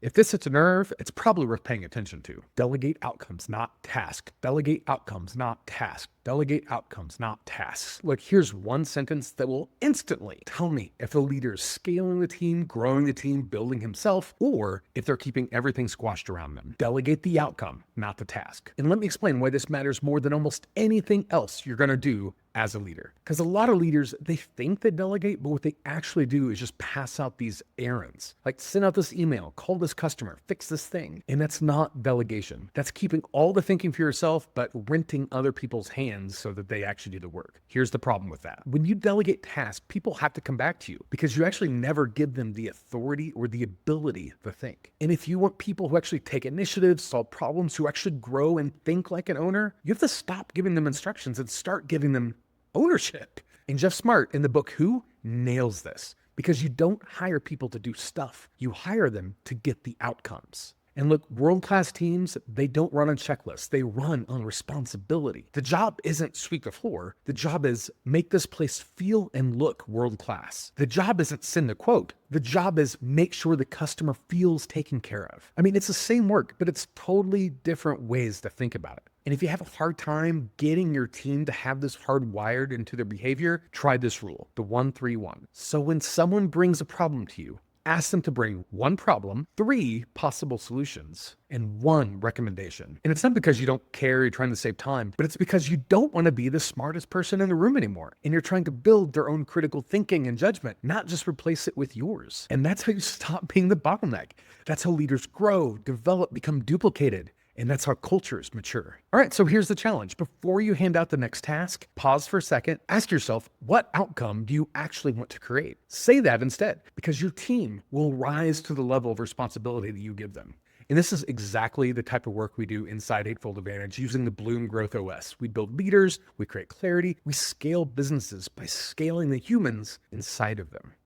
If this hits a nerve, it's probably worth paying attention to. Delegate outcomes, not task. Delegate outcomes, not task. Delegate outcomes, not tasks. Look, here's one sentence that will instantly tell me if the leader is scaling the team, growing the team, building himself, or if they're keeping everything squashed around them. Delegate the outcome, not the task. And let me explain why this matters more than almost anything else you're going to do as a leader. Because a lot of leaders, they think they delegate, but what they actually do is just pass out these errands. Like send out this email, call this customer, fix this thing. And that's not delegation. That's keeping all the thinking for yourself, but renting other people's hands so that they actually do the work. Here's the problem with that. When you delegate tasks, people have to come back to you because you actually never give them the authority or the ability to think. And if you want people who actually take initiative, solve problems, who actually grow and think like an owner, you have to stop giving them instructions and start giving them ownership. And Geoff Smart in the book Who nails this because you don't hire people to do stuff. You hire them to get the outcomes. And look, world-class teams, they don't run on checklists. They run on responsibility. The job isn't sweep the floor. The job is make this place feel and look world-class. The job isn't send a quote. The job is make sure the customer feels taken care of. I mean, it's the same work, but it's totally different ways to think about it. And if you have a hard time getting your team to have this hardwired into their behavior, try this rule, the 1-3-1. So when someone brings a problem to you, ask them to bring one problem, 3 possible solutions, and 1 recommendation. And it's not because you don't care, you're trying to save time, but it's because you don't want to be the smartest person in the room anymore. And you're trying to build their own critical thinking and judgment, not just replace it with yours. And that's how you stop being the bottleneck. That's how leaders grow, develop, become duplicated. And that's how cultures mature. All right, so here's the challenge. Before you hand out the next task, pause for a second, ask yourself, what outcome do you actually want to create? Say that instead, because your team will rise to the level of responsibility that you give them. And this is exactly the type of work we do inside Eightfold Advantage using the Bloom Growth OS. We build leaders, we create clarity, we scale businesses by scaling the humans inside of them.